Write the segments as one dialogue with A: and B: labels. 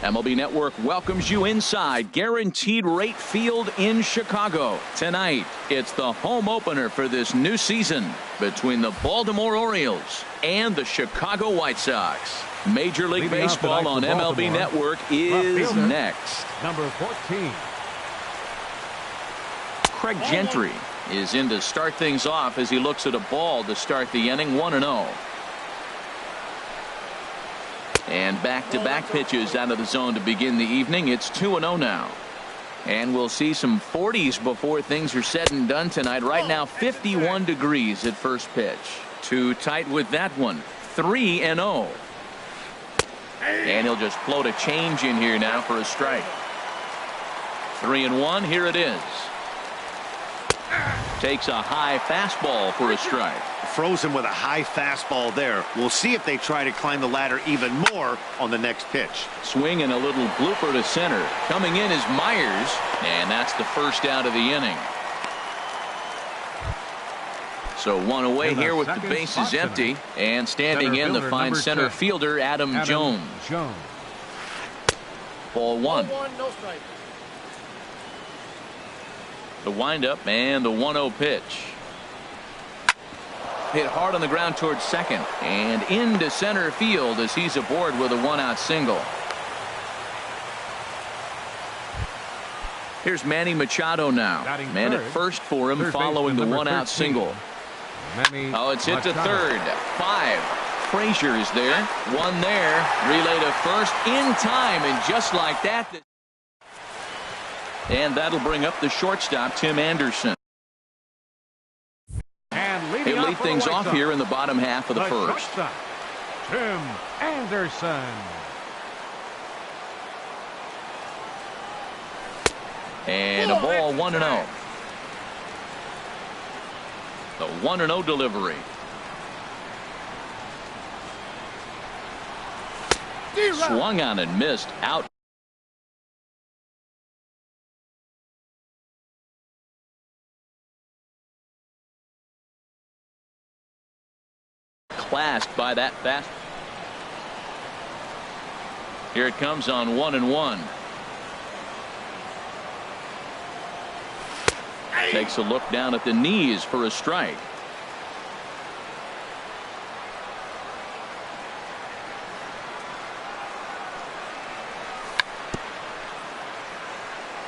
A: MLB Network welcomes you inside Guaranteed Rate Field in Chicago. Tonight, it's the home opener for this new season between the Baltimore Orioles and the Chicago White Sox. Major League Baseball on MLB Network is next.
B: Number 14.
A: Craig Gentry is in to start things off as he looks at a ball to start the inning, 1-0. And back-to-back pitches out of the zone to begin the evening. It's 2-0 now. And we'll see some 40s before things are said and done tonight. Right now, 51 degrees at first pitch. Too tight with that one. 3-0. And he'll just float a change in here now for a strike. 3-1. Here it is. Takes a high fastball for a strike.
C: Frozen with a high fastball there. We'll see if they try to climb the ladder even more on the next pitch.
A: Swing and a little blooper to center. Coming in is Myers, and that's the first out of the inning. So one away here with the bases empty, and standing in the fine center fielder Adam Jones. Ball one.
D: No strike.
A: The windup and the 1-0 pitch. Hit hard on the ground towards second and into center field as he's aboard with a 1-out single. Here's Manny Machado now. Man at first for him following the 1-out single. Oh, it's hit to third. 5. Frazier is there. 1 there. Relay to first in time, and just like that. And that'll bring up the shortstop, Tim Anderson. He'll lead things off here in the bottom half of the first.
B: Tim Anderson.
A: And a ball, 1-0. The 1-0 delivery. Swung on and missed. Out. Clasped by that fast. Here it comes on 1-1. Takes a look down at the knees for a strike.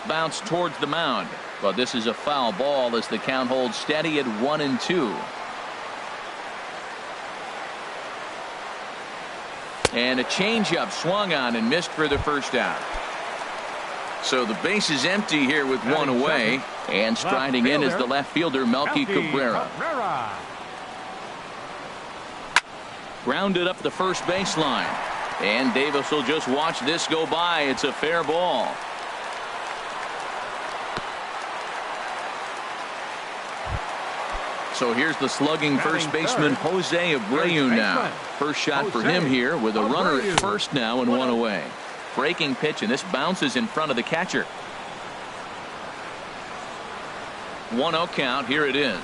A: Bounce towards the mound, but this is a foul ball as the count holds steady at 1-2. And a changeup swung on and missed for the first out. So the base is empty here with 1 away. And striding in is the left fielder, Melky Cabrera. Grounded up the first baseline. And Davis will just watch this go by. It's a fair ball. So here's the slugging first baseman Jose Abreu now. First shot for him here with a runner at first now and 1 away. Breaking pitch, and this bounces in front of the catcher. 1-0 count. Here it is.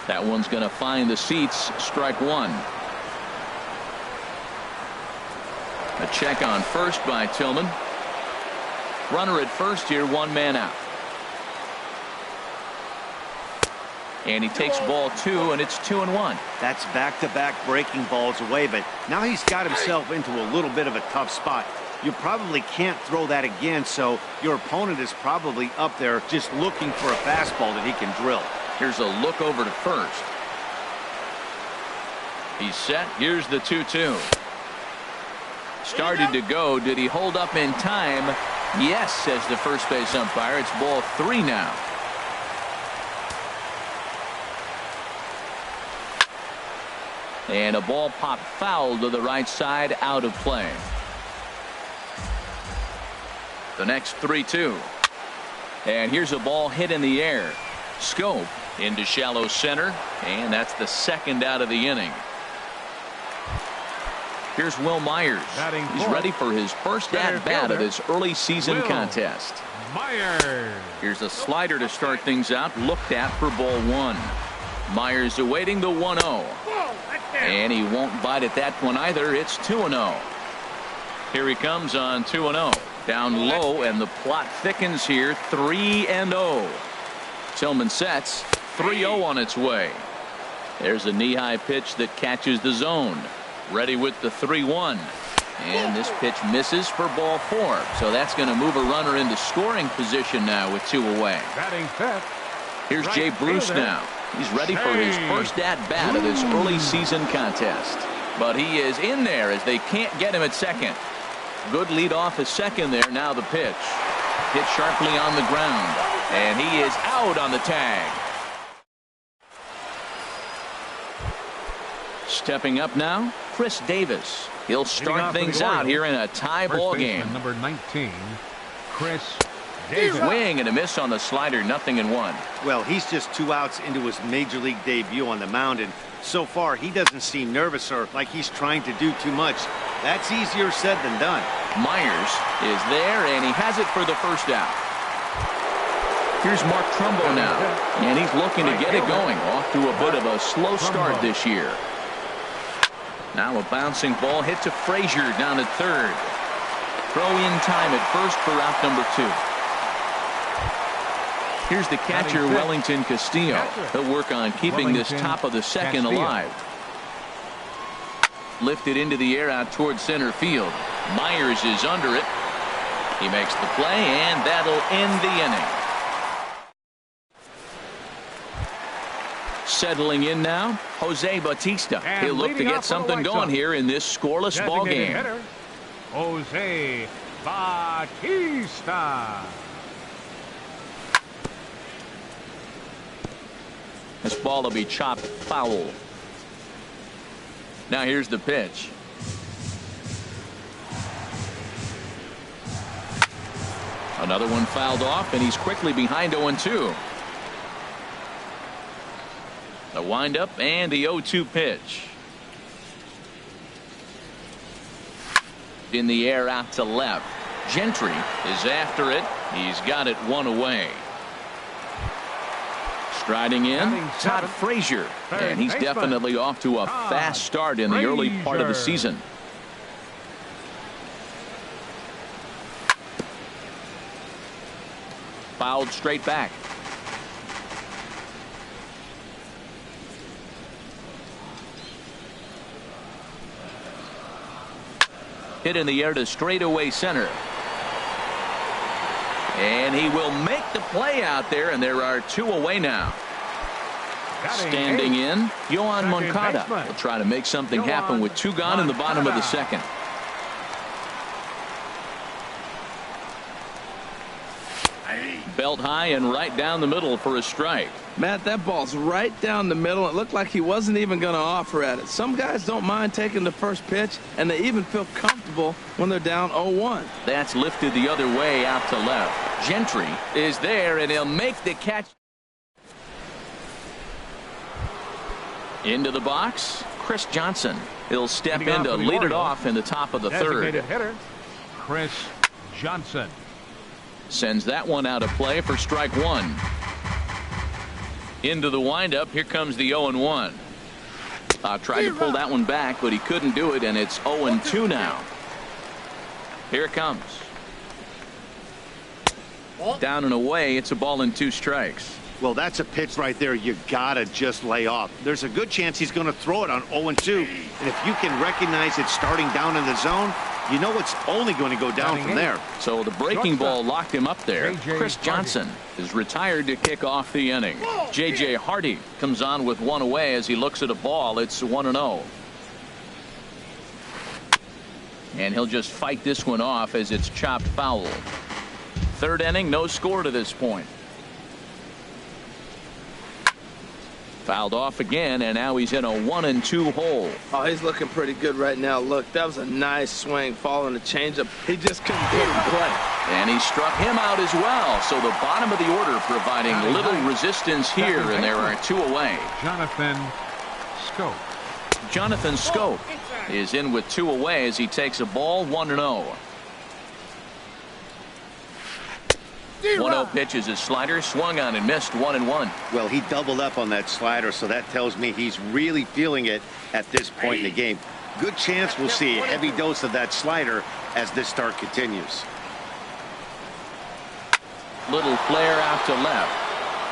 A: That one's going to find the seats. Strike 1. A check on first by Tillman. Runner at first here, 1 man out. And he takes ball 2, and it's 2-1.
C: That's back-to-back breaking balls away, but now he's got himself into a little bit of a tough spot. You probably can't throw that again, so your opponent is probably up there just looking for a fastball that he can drill.
A: Here's a look over to first. He's set. Here's the 2-2. Started to go. Did he hold up in time? Yes, says the first base umpire. It's ball 3 now. And a ball popped foul to the right side, out of play. The next 3-2. And here's a ball hit in the air. Scope into shallow center, and that's the second out of the inning. Here's Will Myers. He's ready for his first at-bat of this early season contest.
B: Myers.
A: Here's a slider to start things out, looked at for ball 1. Myers awaiting the 1-0. And he won't bite at that one either. It's 2-0. Here he comes on 2-0. Down low, and the plot thickens here. 3-0. Tillman sets. 3-0 on its way. There's a knee-high pitch that catches the zone. Ready with the 3-1. And this pitch misses for ball 4. So that's going to move a runner into scoring position now with 2 away.
B: Batting fifth.
A: Here's Jay Bruce now. He's ready for his first at-bat of this early season contest. But he is in there as they can't get him at second. Good lead off at second there. Now the pitch. Hit sharply on the ground. And he is out on the tag. Stepping up now, Chris Davis. He'll start things out here in a tie ball game.
B: Number 19, Chris Davis.
A: Swing and a miss on the slider, 0-1.
C: Well, he's just 2 outs into his major league debut on the mound, and so far he doesn't seem nervous or like he's trying to do too much. That's easier said than done.
A: Myers is there, and he has it for the first out. Here's Mark Trumbo now, and he's looking to get it going. Off to a bit of a slow start this year. Now a bouncing ball hit to Frazier down at third. Throw in time at first for out number 2. Here's the catcher, Wellington Castillo. He'll work on keeping this top of the second alive. Lifted into the air out towards center field. Myers is under it. He makes the play, and that'll end the inning. Settling in now, Jose Bautista. He'll look to get something going here in this scoreless ball game.
B: Jose Bautista.
A: This ball will be chopped foul. Now here's the pitch. Another one fouled off, and he's quickly behind 0-2. The windup and the 0-2 pitch. In the air out to left. Gentry is after it. He's got it 1 away. Striding in, Todd Frazier. And he's definitely off to a fast start in the early part of the season. Fouled straight back. Hit in the air to straightaway center. And he will make the play out there, and there are 2 away now. Standing in, Yohan Moncada will try to make something happen with 2 gone in the bottom of the second. Belt high and right down the middle for a strike.
D: Matt, that ball's right down the middle. It looked like he wasn't even going to offer at it. Some guys don't mind taking the first pitch, and they even feel comfortable when they're down 0-1.
A: That's lifted the other way out to left. Gentry is there, and he'll make the catch. Into the box, Chris Johnson. He'll step in to lead it off in the top of the third.
B: Hitter, Chris Johnson.
A: Sends that one out of play for strike 1. Into the windup. Here comes the 0-1. Tried to pull that one back, but he couldn't do it, and it's 0-2 now. Here it comes. Down and away. It's a ball and 2 strikes.
C: Well, that's a pitch right there you gotta just lay off. There's a good chance he's going to throw it on 0-2, and if you can recognize it starting down in the zone, you know it's only going to go down from there.
A: So the breaking ball locked him up there. Chris Johnson is retired to kick off the inning. J.J. Hardy comes on with 1 away as he looks at a ball. It's 1-0. And he'll just fight this one off as it's chopped foul. Third inning, no score to this point. Fouled off again, and now he's in a 1-2 hole.
D: Oh, he's looking pretty good right now. Look, that was a nice swing, following the changeup. He just couldn't put it in play.
A: And he struck him out as well. So the bottom of the order providing little resistance here, and there are 2 away.
B: Jonathan Schoop.
A: Jonathan Schoop is in with 2 away as he takes a ball, 1-0. 1-0 pitch is his slider, swung on and missed, 1-1.
C: Well, he doubled up on that slider, so that tells me he's really feeling it at this point in the game. Good chance we'll see a heavy dose of that slider as this start continues.
A: Little flare out to left.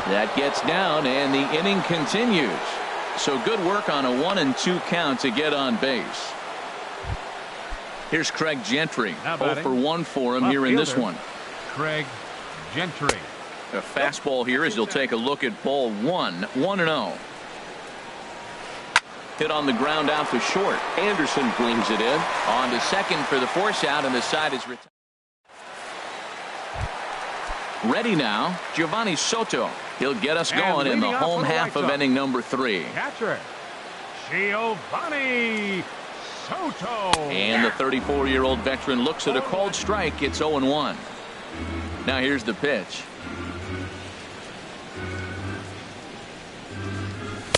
A: That gets down, and the inning continues. So good work on a 1-2 count to get on base. Here's Craig Gentry. 0 for 1 for him here in this one.
B: Craig Gentry.
A: A fastball here as he'll take a look at ball 1. 1-0. Hit on the ground out to short. Anderson brings it in. On to second for the force out, and the side is retired. Ready now, Giovanni Soto. He'll get us going in the home half of inning number 3.
B: Catcher, Giovanni Soto.
A: And the 34-year-old veteran looks at a called strike. It's 0-1. Now here's the pitch.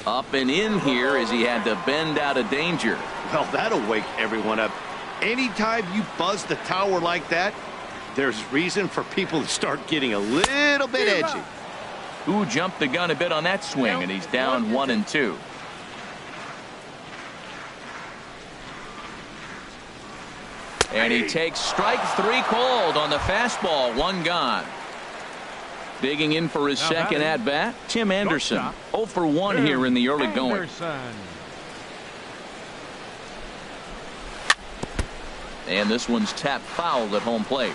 A: Up and in here as he had to bend out of danger.
C: Well, that'll wake everyone up. Anytime you buzz the tower like that, there's reason for people to start getting a little bit edgy.
A: Who jumped the gun a bit on that swing, and he's down 1-2. And he takes strike 3 called on the fastball. 1 gone. Digging in for his second at bat, Tim Anderson. 0 for 1 here in the early going. And this one's tapped foul at home plate.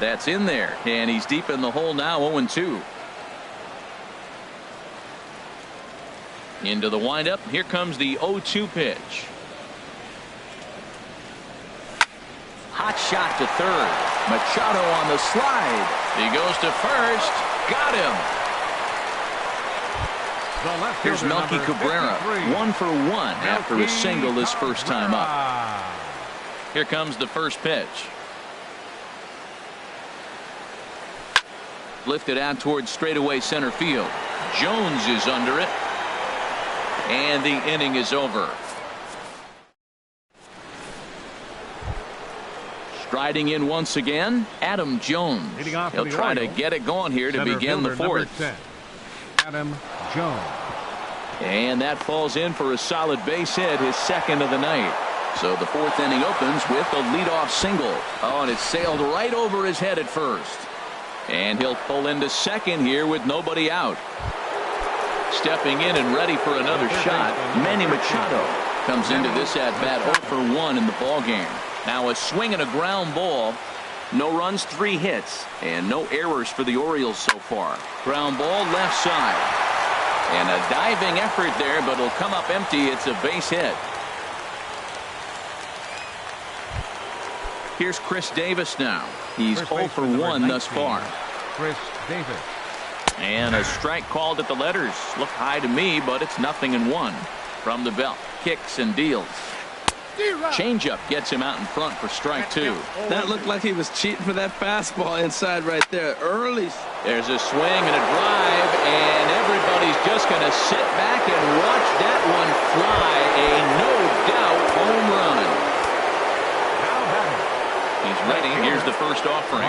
A: That's in there, and he's deep in the hole now. 0-2. Into the windup. Here comes the 0-2 pitch. Hot shot to third. Machado on the slide. He goes to first. Got him. Here's Melky Cabrera. 1 for 1 after a single his first time up. Here comes the first pitch. Lifted out towards straightaway center field. Jones is under it. And the inning is over. Striding in once again, Adam Jones. He'll try to get it going here to begin the 4th.
B: Adam Jones.
A: And that falls in for a solid base hit, his second of the night. So the 4th inning opens with a leadoff single. Oh, and it sailed right over his head at first. And he'll pull into second here with nobody out. Stepping in and ready for another shot, Manny Machado comes into this at bat 0 for 1 in the ball game. Now a swing and a ground ball. No runs, 3 hits, and no errors for the Orioles so far. Ground ball left side. And a diving effort there, but it'll come up empty. It's a base hit. Here's Chris Davis now. He's 0 for 1 thus far.
B: Chris Davis.
A: And a strike called at the letters. Look high to me, but it's 0-1. From the belt, kicks and deals. Changeup gets him out in front for strike 2.
D: That looked like he was cheating for that fastball inside right there early.
A: There's a swing and a drive, and everybody's just going to sit back and watch that one fly. A no-doubt home run. He's ready. Here's the first offering.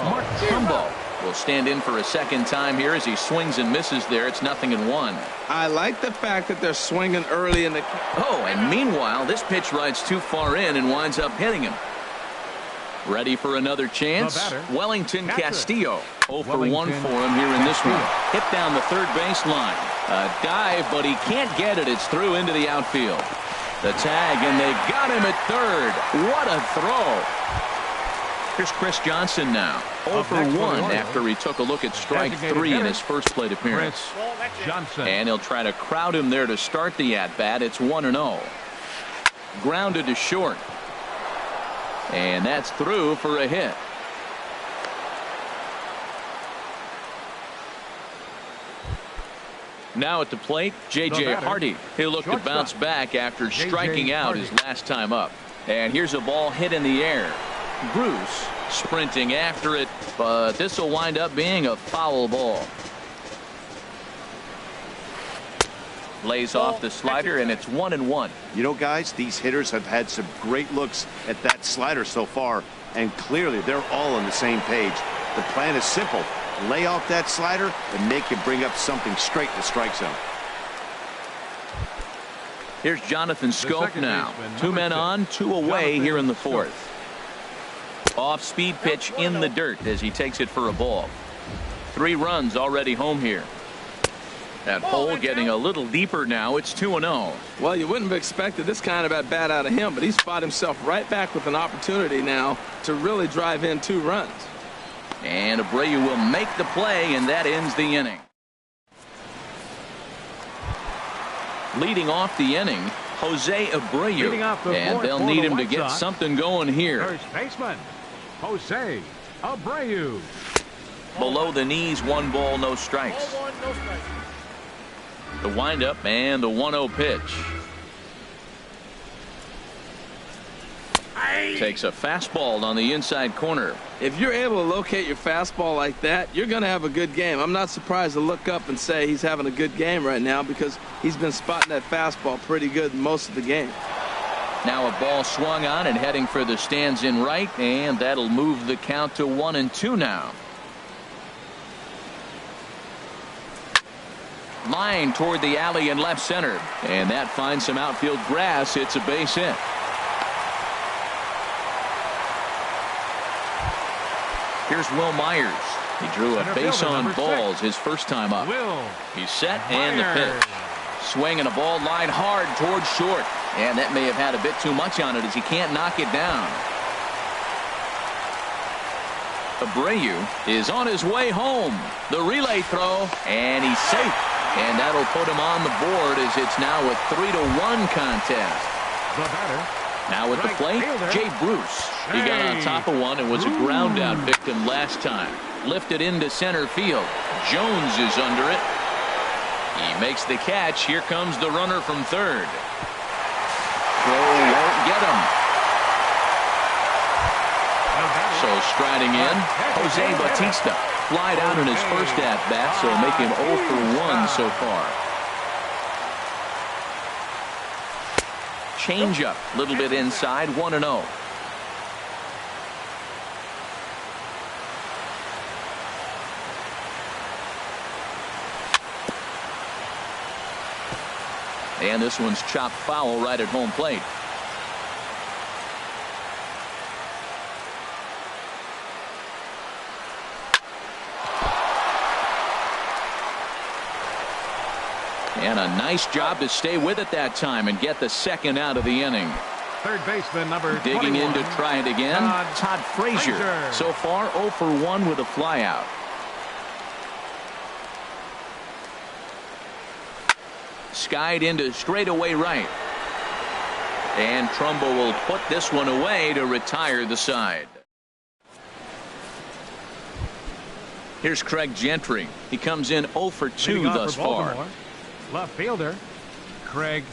A: Mark Trumbo will stand in for a second time here as he swings and misses there. It's 0-1.
D: I like the fact that they're swinging early in the.
A: Oh, and meanwhile, this pitch rides too far in and winds up hitting him. Ready for another chance? Wellington Castillo. 0 for 1 for him here in this one. Hit down the third base line. A dive, but he can't get it. It's through into the outfield. The tag, and they got him at third. What a throw. Here's Chris Johnson now. 0 for 1 after he took a look at strike 3 in his first plate appearance.
B: Johnson.
A: And he'll try to crowd him there to start the at-bat. It's 1-0. Grounded to short. And that's through for a hit. Now at the plate, J.J. Hardy. He'll look to bounce back after striking out his last time up. And here's a ball hit in the air. Bruce sprinting after it, but this will wind up being a foul ball. Lays off the slider, and it's 1-1.
C: You know, guys, these hitters have had some great looks at that slider so far, and clearly they're all on the same page. The plan is simple. Lay off that slider and make it bring up something straight in the strike zone.
A: Here's Jonathan Scope now. 2 men on, 2 away here in the 4th. Off-speed pitch in the dirt as he takes it for a ball. 3 runs already home here. That hole getting a little deeper now. It's 2-0.
D: Well, you wouldn't have expected this kind of at bat out of him, but he's fought himself right back with an opportunity now to really drive in 2 runs.
A: And Abreu will make the play, and that ends the inning. Leading off the inning, Jose Abreu, and they'll need him to get something going here.
B: First baseman, Jose Abreu.
A: Below the knees, 1 ball, no strikes. The windup and the 1-0 pitch. Takes a fastball on the inside corner.
D: If you're able to locate your fastball like that, you're going to have a good game. I'm not surprised to look up and say he's having a good game right now because he's been spotting that fastball pretty good most of the game.
A: Now a ball swung on and heading for the stands in right, and that'll move the count to 1-2 now. Line toward the alley in left center, and that finds some outfield grass. It's a base hit. Here's Will Myers. He drew a base on balls his first time up. He's set and the pitch. Swing and a ball line hard towards short, and that may have had a bit too much on it as he can't knock it down. Abreu is on his way home. The relay throw, and he's safe. And that'll put him on the board as it's now a 3-1 contest.
B: The batter.
A: Now at the plate, Jay Bruce. He got on top of one and was a ground out victim last time. Lifted into center field. Jones is under it. He makes the catch. Here comes the runner from third. Throw won't get him. So striding in, Jose Bautista. Flied out in his first at-bat, so make him 0 for 1 so far. Changeup, a little bit inside, 1-0. And this one's chopped foul right at home plate. And a nice job to stay with it that time and get the second out of the inning.
B: Third baseman number
A: Digging
B: 21,
A: in to try it again, Todd Frazier. So far 0 for 1 with a flyout. Skied into straightaway right. And Trumbo will put this one away to retire the side. Here's Craig Gentry. He comes in 0 for 2 thus far.
B: Left fielder, Craig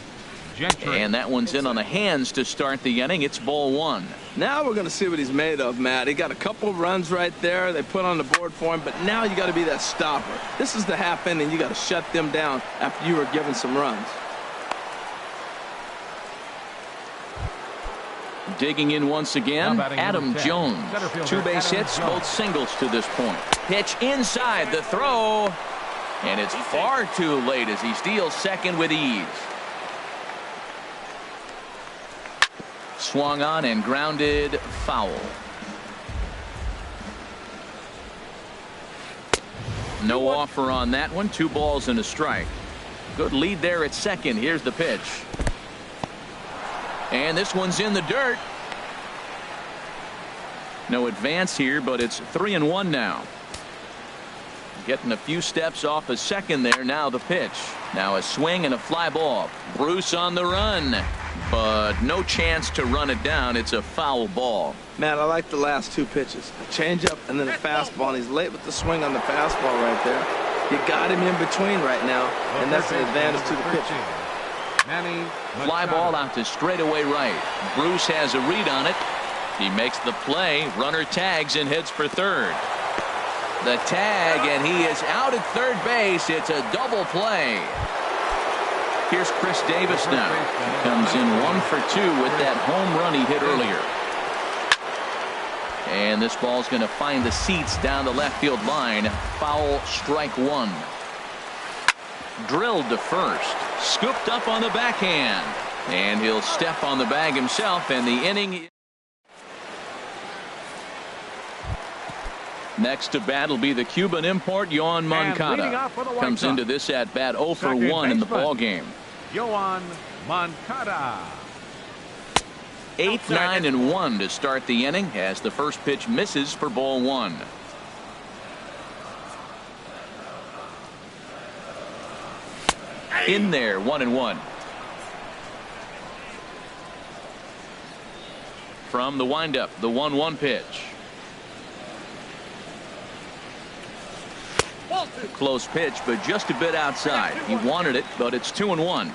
B: Gentry.
A: And that one's in on the hands to start the inning. It's ball 1.
D: Now we're going to see what he's made of, Matt. He got a couple runs right there they put on the board for him, but now you got to be that stopper. This is the half inning. You got to shut them down after you were given some runs.
A: Digging in once again, Adam Jones. 2 base hits, both singles to this point. Pitch inside, the throw. And it's far too late as he steals second with ease. Swung on and grounded foul. No offer on that one. 2 balls and a strike. Good lead there at second. Here's the pitch. And this one's in the dirt. No advance here, but it's 3-1 now. Getting a few steps off a second there. Now the pitch. Now a swing and a fly ball. Bruce on the run, but no chance to run it down. It's a foul ball.
D: Matt, I like the last 2 pitches. A changeup and then a fastball. And he's late with the swing on the fastball right there. You got him in between right now, and that's an advantage to the pitcher.
A: Fly ball out to straightaway right. Bruce has a read on it. He makes the play. Runner tags and heads for third. The tag, and he is out at third base. It's a double play. Here's Chris Davis now. He comes in 1 for 2 with that home run he hit earlier. And this ball's going to find the seats down the left field line. Foul, strike one. Drilled to first. Scooped up on the backhand. And he'll step on the bag himself, and the inning. Next to bat will be the Cuban import, Yoan Moncada. Comes into this at bat 0 for 1 in the ball game.
B: Yoan Moncada.
A: 8, 9, and 1 to start the inning as the first pitch misses for ball 1. In there, 1-1. From the windup, the 1-1 pitch. Close pitch, but just a bit outside. He wanted it, but it's 2-1.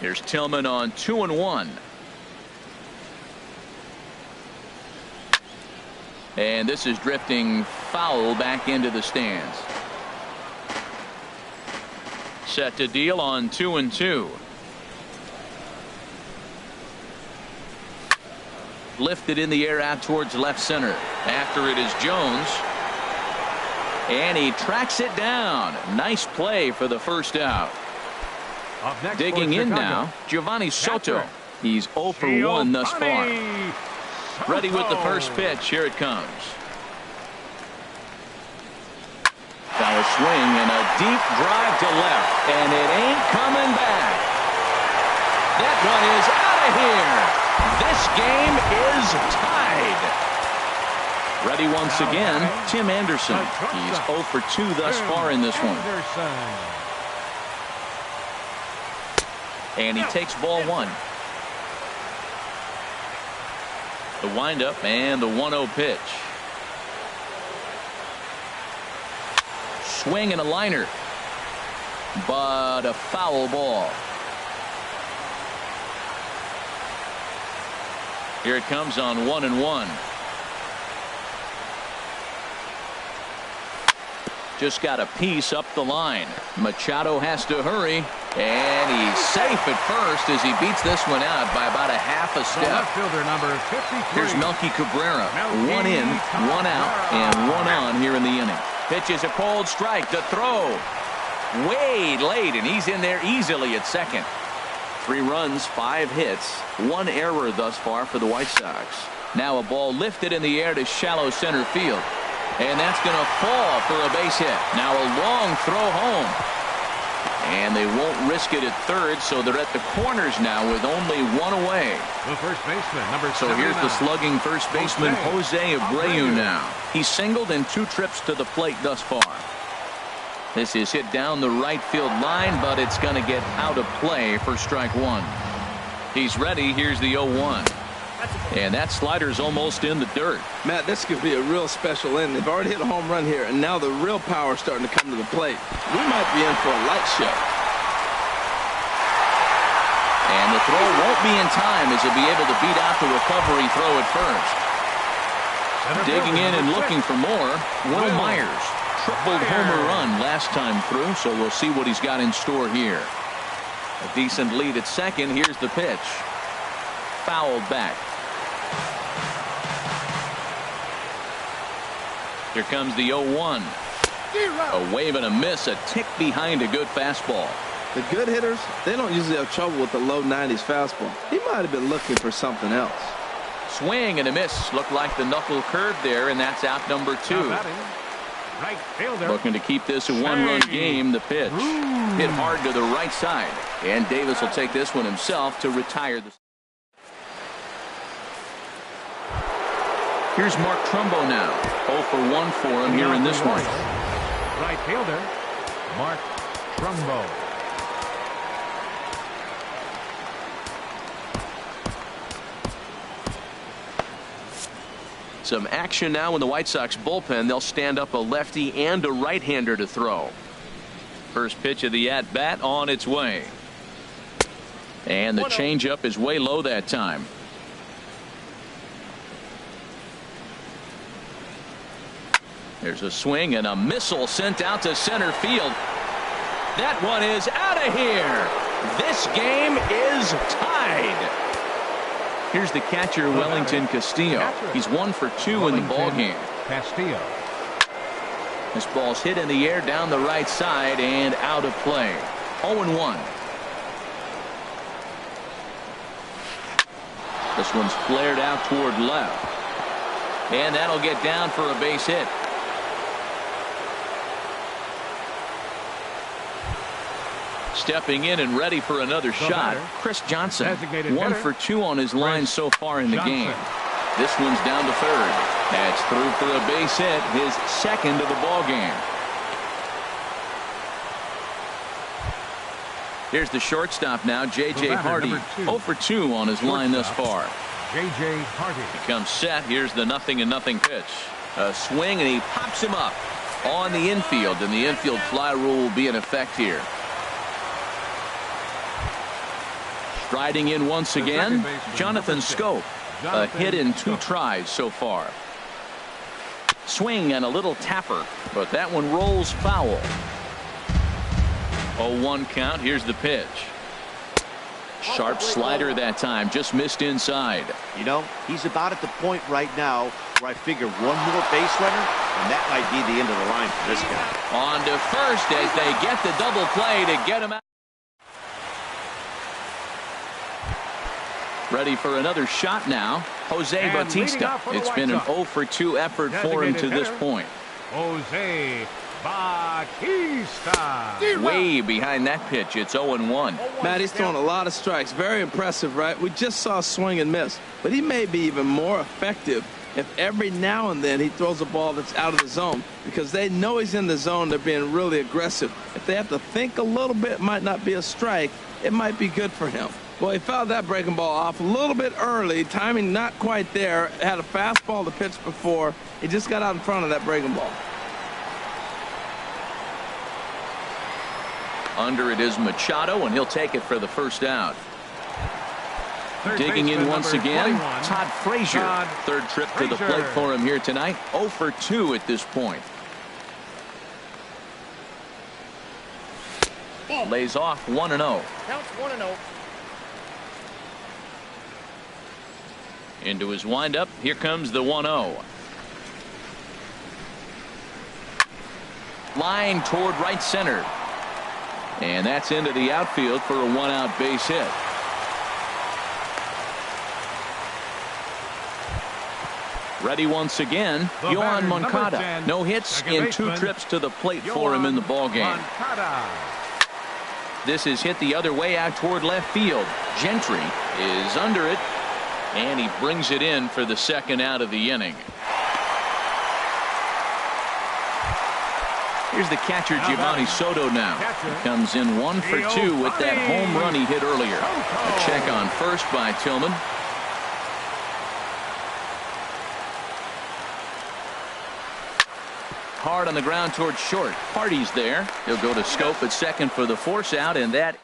A: Here's Tillman on 2-1. And this is drifting foul back into the stands. Set to deal on 2-2. Lifted in the air out towards left center. After it is Jones. And he tracks it down. Nice play for the first out. Digging in now, Giovanni Soto. He's 0 for 1 thus far. Ready with the first pitch. Here it comes. Foul swing and a deep drive to left. And it ain't coming back. That one is out of here. This game is tied. Ready once again, Tim Anderson. He's 0 for 2 thus far in this one. And he takes ball 1. The windup and the 1-0 pitch. Swing and a liner. But a foul ball. Here it comes on 1-1. Just got a piece up the line. Machado has to hurry. And he's safe at first as he beats this one out by about a half a step. Here's Melky Cabrera. 1 in, 1 out, and 1 on here in the inning. Pitches a cold strike. The throw. Way late, and he's in there easily at second. 3 runs, 5 hits, 1 error thus far for the White Sox. Now a ball lifted in the air to shallow center field. And that's going to fall for a base hit. Now a long throw home. And they won't risk it at third, so they're at the corners now with only 1 away.
B: The first baseman, number 79.
A: So here's the slugging first baseman, Jose Abreu now. He's singled in 2 trips to the plate thus far. This is hit down the right field line, but it's going to get out of play for strike 1. He's ready. Here's the 0-1. And that slider's almost in the dirt.
D: Matt, this could be a real special inning. They've already hit a home run here, and now the real power is starting to come to the plate. We might be in for a light show.
A: And the throw won't be in time as he'll be able to beat out the recovery throw at first. Digging in and looking for more, Will Myers. Tripled homer run last time through, so we'll see what he's got in store here. A decent lead at second. Here's the pitch. Fouled back. Here comes the 0-1. A wave and a miss, a tick behind a good fastball.
D: The good hitters, they don't usually have trouble with the low 90s fastball. He might have been looking for something else.
A: Swing and a miss. Looked like the knuckle curve there, and that's out number 2.
B: Right fielder.
A: Looking to keep this a 1-run game. The pitch hit hard to the right side, and Davis will take this one himself to retire the. Here's Mark Trumbo now. 0 for 1 for him here in this one.
B: Right fielder, Mark Trumbo.
A: Some action now in the White Sox bullpen. They'll stand up a lefty and a right-hander to throw. First pitch of the at-bat on its way. And the changeup is way low that time. There's a swing and a missile sent out to center field. That one is out of here. This game is tied. Here's the catcher, Wellington Castillo. He's 1 for 2 in the ball game.
B: Castillo.
A: This ball's hit in the air down the right side and out of play. 0-1. This one's flared out toward left. And that'll get down for a base hit. Stepping in and ready for another shot, Chris Johnson. 1 for 2 on his line so far in the game. This one's down to third. That's through for a base hit, his second of the ball game. Here's the shortstop now, J.J. Hardy. 0 for 2 on his line thus far.
B: J.J. Hardy.
A: He comes set. Here's the 0-0 pitch. A swing, and he pops him up on the infield, and the infield fly rule will be in effect here. Striding in once again, Jonathan Scope. A hit in 2 tries so far. Swing and a little tapper, but that one rolls foul. 0-1 count. Here's the pitch. Sharp slider that time, just missed inside.
C: You know, he's about at the point right now where I figure one more base runner, and that might be the end of the line for this guy.
A: On to first as they get the double play to get him out. Ready for another shot now, Jose Bautista. It's been an 0 for 2 effort for him to this point.
B: Jose Bautista.
A: Way behind that pitch. It's 0-1.
D: Matt, he's throwing a lot of strikes. Very impressive, right? We just saw swing and miss, but he may be even more effective if every now and then he throws a ball that's out of the zone, because they know he's in the zone. They're being really aggressive. If they have to think a little bit, it might not be a strike. It might be good for him. Well, he fouled that breaking ball off a little bit early. Timing not quite there. Had a fastball to pitch before. He just got out in front of that breaking ball.
A: Under it is Machado, and he'll take it for the first out. Digging in once again, Todd Frazier. Third trip to the plate for him here tonight. 0 for 2 at this point. Lays off 1-0.
E: Counts 1-0.
A: Into his windup. Here comes the 1-0. Line toward right center. And that's into the outfield for a 1-out base hit. Ready once again, Yohan Moncada. No hits in 2 trips to the plate for him in the ball game. This is hit the other way out toward left field. Gentry is under it, and he brings it in for the second out of the inning. Here's the catcher, Giovanni Soto now. He comes in 1 for 2 with that home run he hit earlier. A check on first by Tillman. Hard on the ground toward short. Hardy's there. He'll go to Scope at second for the force out, and that.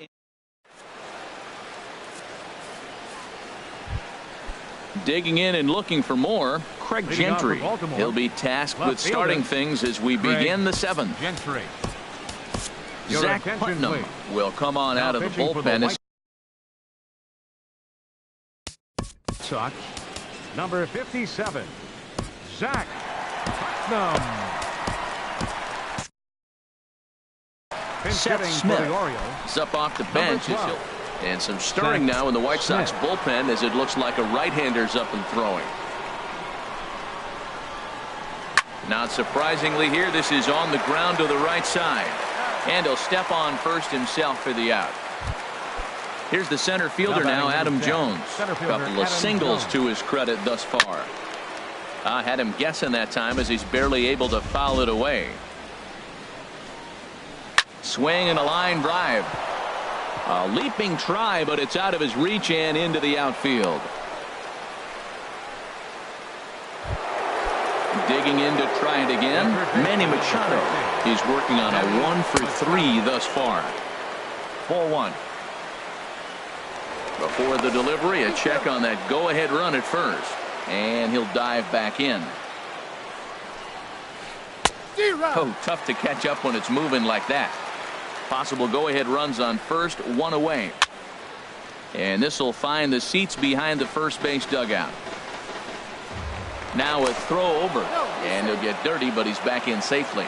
A: Digging in and looking for more, Craig Gentry. He'll be tasked with starting things as we begin the 7th.
B: Gentry.
A: Zach Putnam will come on out of the bullpen.
B: Sox, number 57, Zach Putnam.
A: Seth Smith is up off the bench, and some stirring now in the White Sox bullpen as it looks like a right-hander's up and throwing. Not surprisingly here, this is on the ground to the right side, and he'll step on first himself for the out. Here's the center fielder now, Adam Jones. A couple of singles to his credit thus far. I had him guessing that time as he's barely able to foul it away. Swing and a line drive. A leaping try, but it's out of his reach and into the outfield. Digging in to try it again, Manny Machado. He's working on a 1 for 3 thus far. 4-1. Before the delivery, a check on that go-ahead run at first, and he'll dive back in. Oh, tough to catch up when it's moving like that. Possible go-ahead runs on first, 1 away. And this will find the seats behind the first base dugout. Now a throw over, and he'll get dirty, but he's back in safely.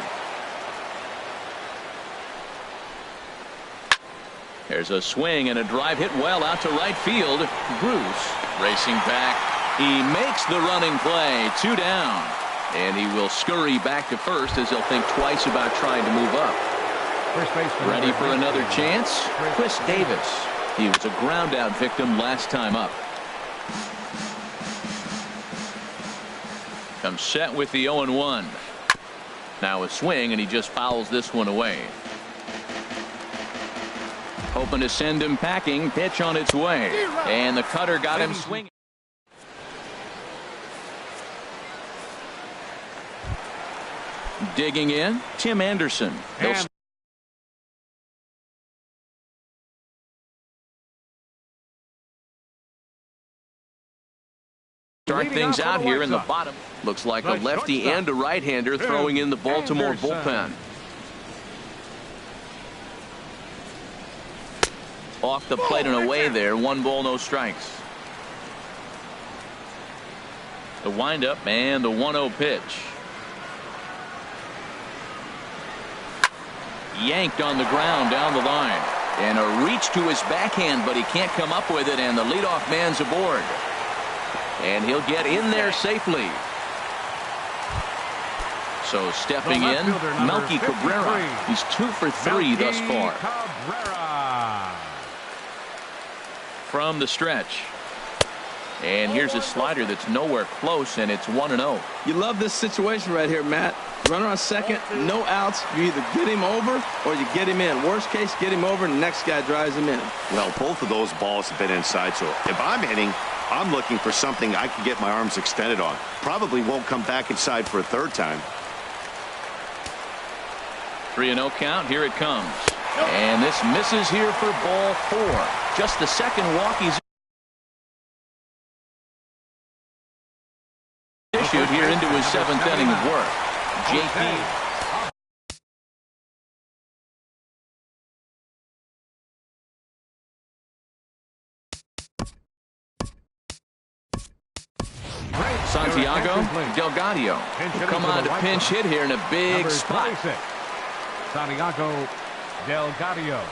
A: There's a swing and a drive hit well out to right field. Bruce racing back. He makes the running play. 2 down. And he will scurry back to first as he'll think twice about trying to move up. Ready for another chance? Chris Davis. He was a ground out victim last time up. Comes set with the 0-1. Now a swing, and he just fouls this one away. Hoping to send him packing. Pitch on its way. And the cutter got him swinging. Digging in, Tim Anderson. He'll start things out here in the bottom. Looks like a lefty and a right-hander throwing in the Baltimore bullpen. Off the plate and away there. 1 ball, no strikes. The windup and the 1-0 pitch. Yanked on the ground down the line. And a reach to his backhand, but he can't come up with it, and the leadoff man's aboard. And he'll get in there safely. So stepping in, Melky Cabrera. He's 2 for 3 thus far. From the stretch. And here's a slider that's nowhere close, and it's 1-0.
D: You love this situation right here, Matt. Runner on second, no outs. You either get him over or you get him in. Worst case, get him over and the next guy drives him in.
C: Well, both of those balls have been inside, so if I'm hitting, I'm looking for something I can get my arms extended on. Probably won't come back inside for a third time.
A: 3-0 count. Here it comes. And this misses here for ball 4. Just the second walk he's issued here into his 7th inning of work. JP. Santiago Delgado will come on to pinch hit here in a big spot.
B: Santiago Delgado.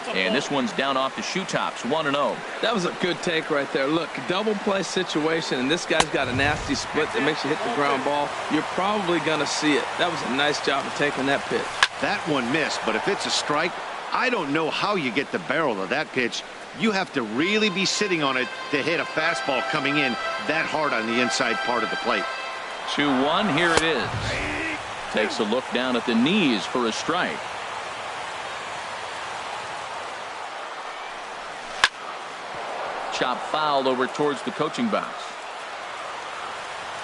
A: And this one's down off the shoe tops. 1-0.
D: That was a good take right there. Look, double play situation, and this guy's got a nasty split that makes you hit the ground ball. You're probably going to see it. That was a nice job of taking that pitch.
C: That one missed, but if it's a strike, I don't know how you get the barrel of that pitch. You have to really be sitting on it to hit a fastball coming in that hard on the inside part of the plate.
A: 2-1. Here it is. Takes a look down at the knees for a strike. Chop foul over towards the coaching box.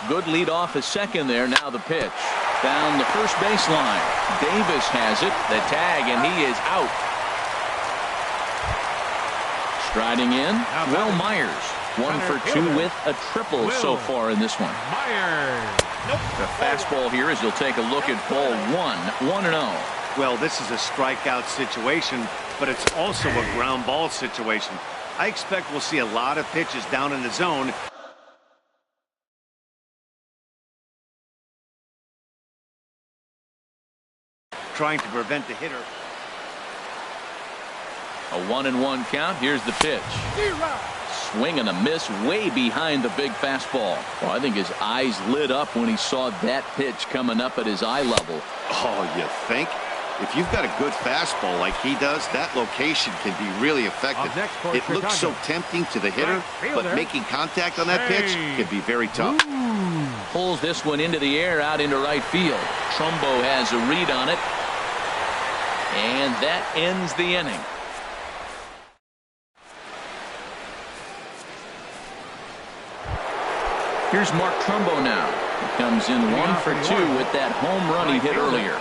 A: Good lead off a second there. Now the pitch. Down the first baseline. Davis has it. The tag, and he is out. Striding in, Will Myers. 1 for 2 with a triple so far in this one. The fastball here as he'll take a look at ball 1. 1-0.
C: Well, this is a strikeout situation, but it's also a ground ball situation. I expect we'll see a lot of pitches down in the zone. Trying to prevent the hitter.
A: A 1-1 count. Here's the pitch. Swing and a miss way behind the big fastball. Well, I think his eyes lit up when he saw that pitch coming up at his eye level.
C: Oh, you think? If you've got a good fastball like he does, that location can be really effective. It looks so tempting to the hitter, but making contact on that pitch can be very tough.
A: Pulls this one into the air out into right field. Trumbo has a read on it. And that ends the inning. Here's Mark Trumbo now. He comes in 1 for 2 with that home run he hit earlier.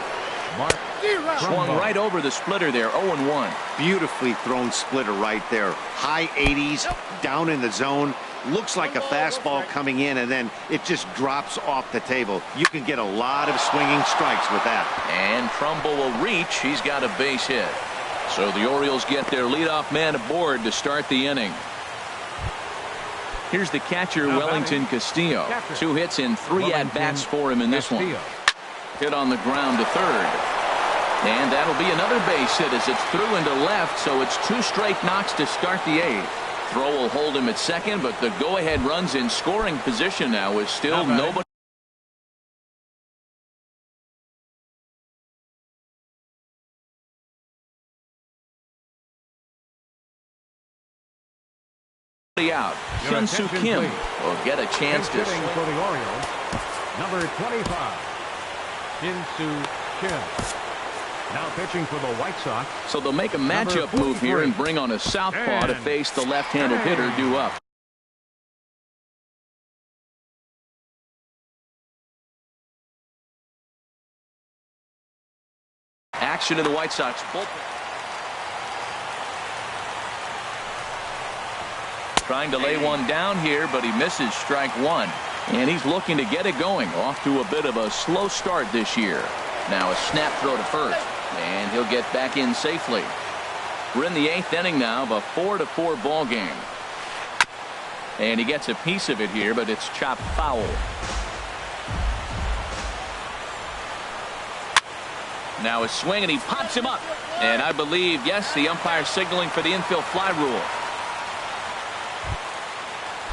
A: Swung right over the splitter there. 0-1.
C: Beautifully thrown splitter right there. High 80s, down in the zone. Looks like a fastball coming in, and then it just drops off the table. You can get a lot of swinging strikes with that.
A: And Trumbo will reach. He's got a base hit. So the Orioles get their leadoff man aboard to start the inning. Here's the catcher, Wellington Castillo. 2 hits in 3 at-bats for him in this one. Hit on the ground to third. And that'll be another base hit as it's through into left, so it's 2 straight knocks to start the 8th. Throw will hold him at second, but the go-ahead runs in scoring position now is still nobody out. Hyun-Soo Kim will get a chance to
B: Hitting for the Orioles, number 25, Hyun-Soo Kim. Now pitching for the White Sox.
A: So they'll make a matchup move here and bring on a southpaw to face the left-handed hitter due up. Action in the White Sox bullpen. Trying to lay one down here, but he misses strike 1. And he's looking to get it going. Off to a bit of a slow start this year. Now a snap throw to first. And he'll get back in safely. We're in the 8th inning now of a 4-4 ball game. And he gets a piece of it here, but it's chopped foul. Now a swing, and he pops him up. And I believe, yes, the umpire signaling for the infield fly rule.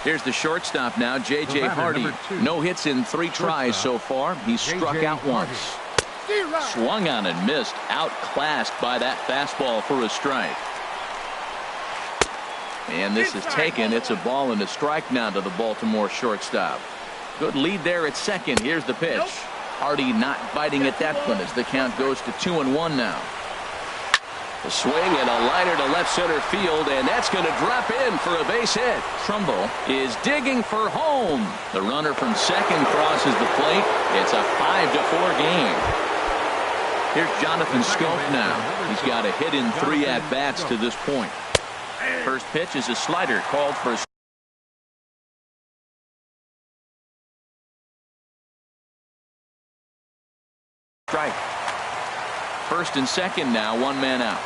A: Here's the shortstop now, J.J. Hardy. No hits in 3 tries so far. He's struck out once. Swung on and missed. Outclassed by that fastball for a strike. And this is taken. It's a ball and a strike now to the Baltimore shortstop. Good lead there at second. Here's the pitch. Hardy not biting at that one as the count goes to 2-1 now. A swing and a liner to left center field, and that's going to drop in for a base hit. Trumbo is digging for home. The runner from second crosses the plate. It's a 5-4 game. Here's Jonathan Scope now. He's got a hit in 3 at-bats to this point. First pitch is a slider called for a strike. First and second now, 1 man out.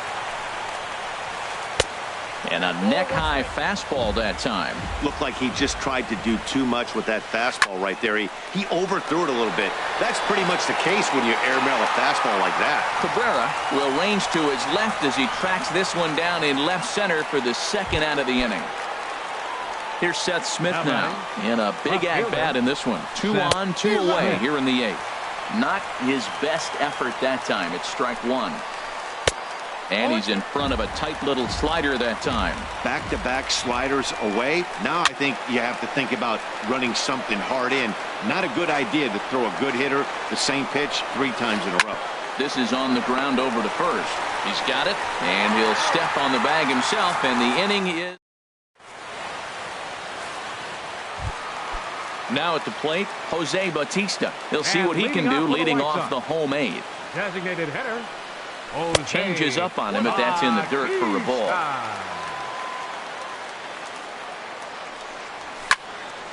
A: And a neck-high fastball that time.
C: Looked like he just tried to do too much with that fastball right there. He overthrew it a little bit. That's pretty much the case when you airmail a fastball like that.
A: Cabrera will range to his left as he tracks this one down in left center for the second out of the inning. Here's Seth Smith now in a big at-bat in this one. 2 on, 2 away here in the 8th. Not his best effort that time. It's strike 1. And he's in front of a tight little slider that time.
C: Back-to-back sliders away. Now I think you have to think about running something hard in. Not a good idea to throw a good hitter the same pitch 3 times in a row.
A: This is on the ground over to first. He's got it, and he'll step on the bag himself, and the inning is... Now at the plate, Jose Bautista. He'll see what he can do leading off the home 8th.
B: Designated hitter.
A: Changes up on him if that's in the dirt for a ball.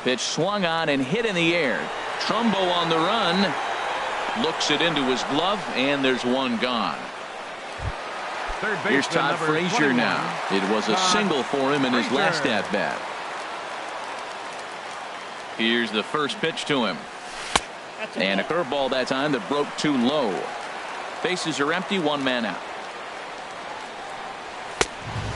A: Pitch swung on and hit in the air. Trumbo on the run. Looks it into his glove, and there's 1 gone. Here's Todd Frazier now. It was a single for him in his last at-bat. Here's the first pitch to him. And a curveball that time that broke too low. Bases are empty, 1 man out.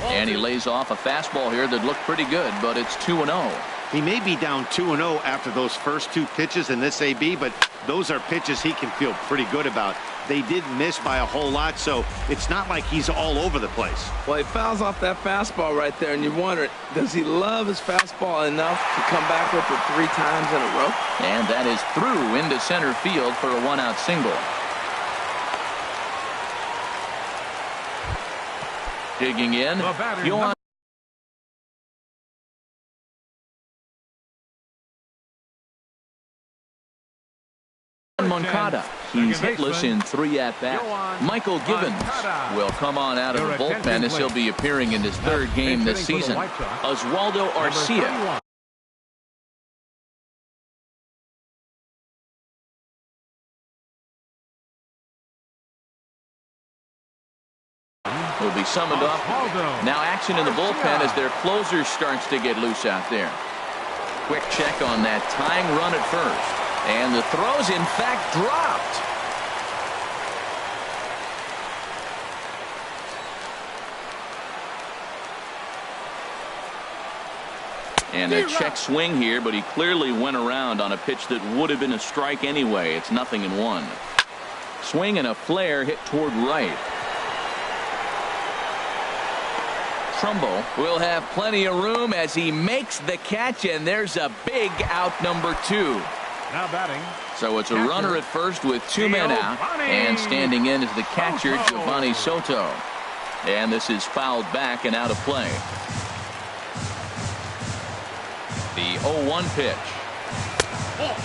A: And he lays off a fastball here that looked pretty good, but it's 2-0.
C: He may be down 2-0 after those first 2 pitches in this AB, but those are pitches he can feel pretty good about. They did miss by a whole lot, so it's not like he's all over the place.
D: Well, he fouls off that fastball right there, and you wonder, does he love his fastball enough to come back with it 3 times in a row?
A: And that is through into center field for a 1-out single. Digging in, Yohan Moncada. He's hitless in 3 at-bats. Michael Givens will come on out of the bullpen as he'll be appearing in his 3rd game this season. Oswaldo Arcia will be summoned off. Now action in the bullpen as their closer starts to get loose out there. Quick check on that tying run at first. And the throw's in fact dropped. And a check swing here, but he clearly went around on a pitch that would have been a strike anyway. It's 0-1. Swing and a flare hit toward right. Trumbo will have plenty of room as he makes the catch, and there's a big out, number 2.
B: Now batting.
A: So it's a runner at first with 2 men out, and standing in is the catcher, Giovanni Soto. And this is fouled back and out of play. The 0-1 pitch.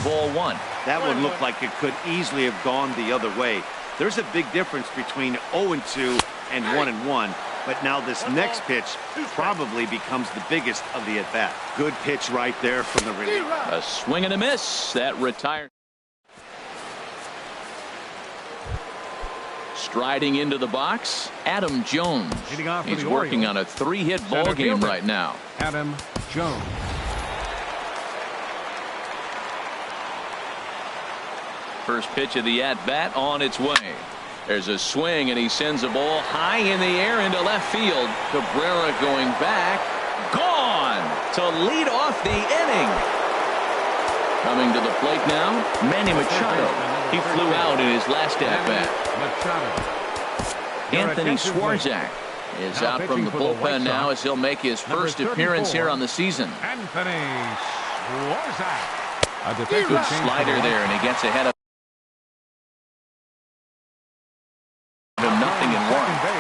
A: Ball 1.
C: That one looked like it could easily have gone the other way. There's a big difference between 0-2 and 1-1. But now this next pitch probably becomes the biggest of the at-bat. Good pitch right there from the relief.
A: A swing and a miss. That retired. Striding into the box, Adam Jones. He's working on a 3-hit ball game right now.
B: Adam Jones.
A: First pitch of the at-bat on its way. There's a swing, and he sends a ball high in the air into left field. Cabrera going back. Gone to lead off the inning. Coming to the plate now, Manny Machado. He flew out in his last at-bat. Anthony Swarzak is out from the bullpen now as he'll make his first appearance here on the season.
B: Anthony Swarzak.
A: Good slider there, and he gets ahead of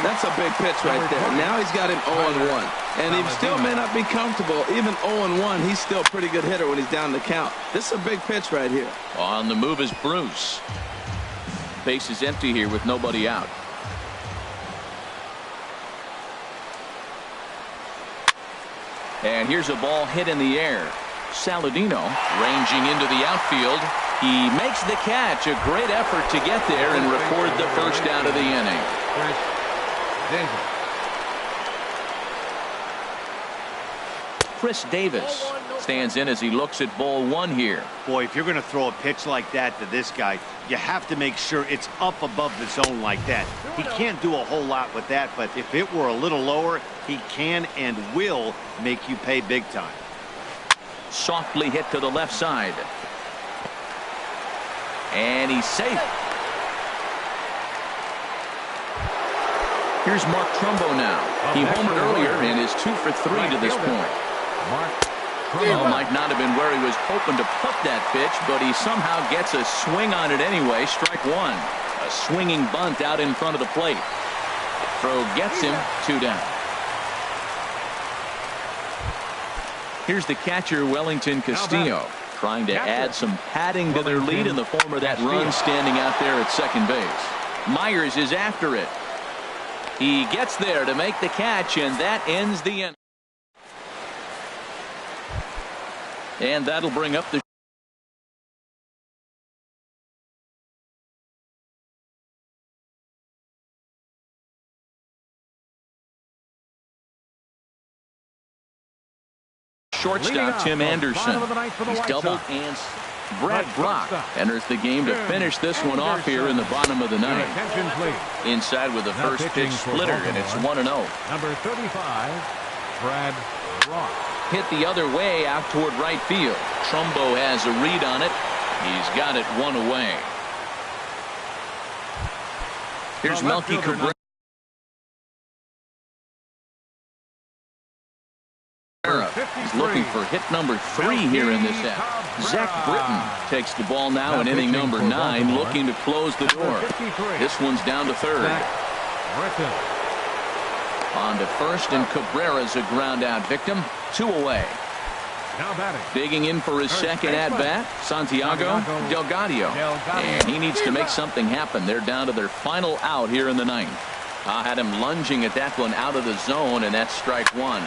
D: That's a big pitch right there. Now he's got him 0-1. And he still may not be comfortable. Even 0-1, he's still a pretty good hitter when he's down the count. This is a big pitch right here.
A: On the move is Bruce. Base is empty here with nobody out. And here's a ball hit in the air. Saladino ranging into the outfield. He makes the catch. A great effort to get there and record the first out of the inning. Chris Davis stands in as he looks at ball 1 here.
C: Boy, if you're going to throw a pitch like that to this guy, you have to make sure it's up above the zone like that. He can't do a whole lot with that, but if it were a little lower, he can and will make you pay big time.
A: Softly hit to the left side. And he's safe. Here's Mark Trumbo now. He homered earlier and is 2 for 3 to this point. Well, might not have been where he was hoping to put that pitch, but he somehow gets a swing on it anyway. Strike 1. A swinging bunt out in front of the plate. Throw gets him 2 down. Here's the catcher, Wellington Castillo, trying to add some padding to their lead in the form of that run standing out there at second base. Myers is after it. He gets there to make the catch, and that ends the inning. And that'll bring up the shortstop, Tim Anderson. He's doubled, and Brad Brock enters the game to finish this one off here in the bottom of the ninth. Inside with the first pitch splitter, and it's 1-0.
B: Number 35, Brad Brock.
A: Hit the other way out toward right field. Trumbo has a read on it. He's got it 1 away. Here's Melky Cabrera. He's looking for hit number 3 here in this half. Zach Britton takes the ball now in inning number 9, looking to close the door. This one's down to third. On to first, and Cabrera's a ground out victim. 2 away. Digging in for his second at bat, Santiago Delgadillo. And he needs to make something happen. They're down to their final out here in the ninth. I had him lunging at that one out of the zone, and that's strike 1.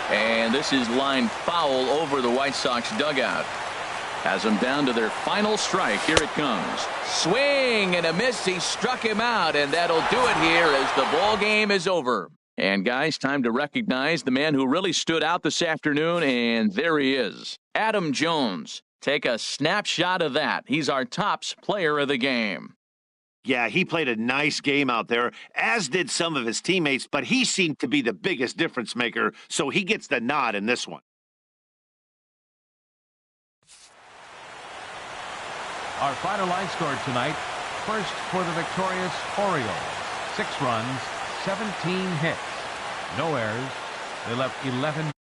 A: And this is lined foul over the White Sox dugout. Has them down to their final strike. Here it comes. Swing and a miss. He struck him out, and that'll do it here as the ball game is over. And guys, time to recognize the man who really stood out this afternoon, and there he is. Adam Jones. Take a snapshot of that. He's our tops player of the game.
C: Yeah, he played a nice game out there, as did some of his teammates, but he seemed to be the biggest difference maker, so he gets the nod in this one.
B: Our final line score tonight, first for the victorious Orioles. 6 runs, 17 hits, no errors. They left 11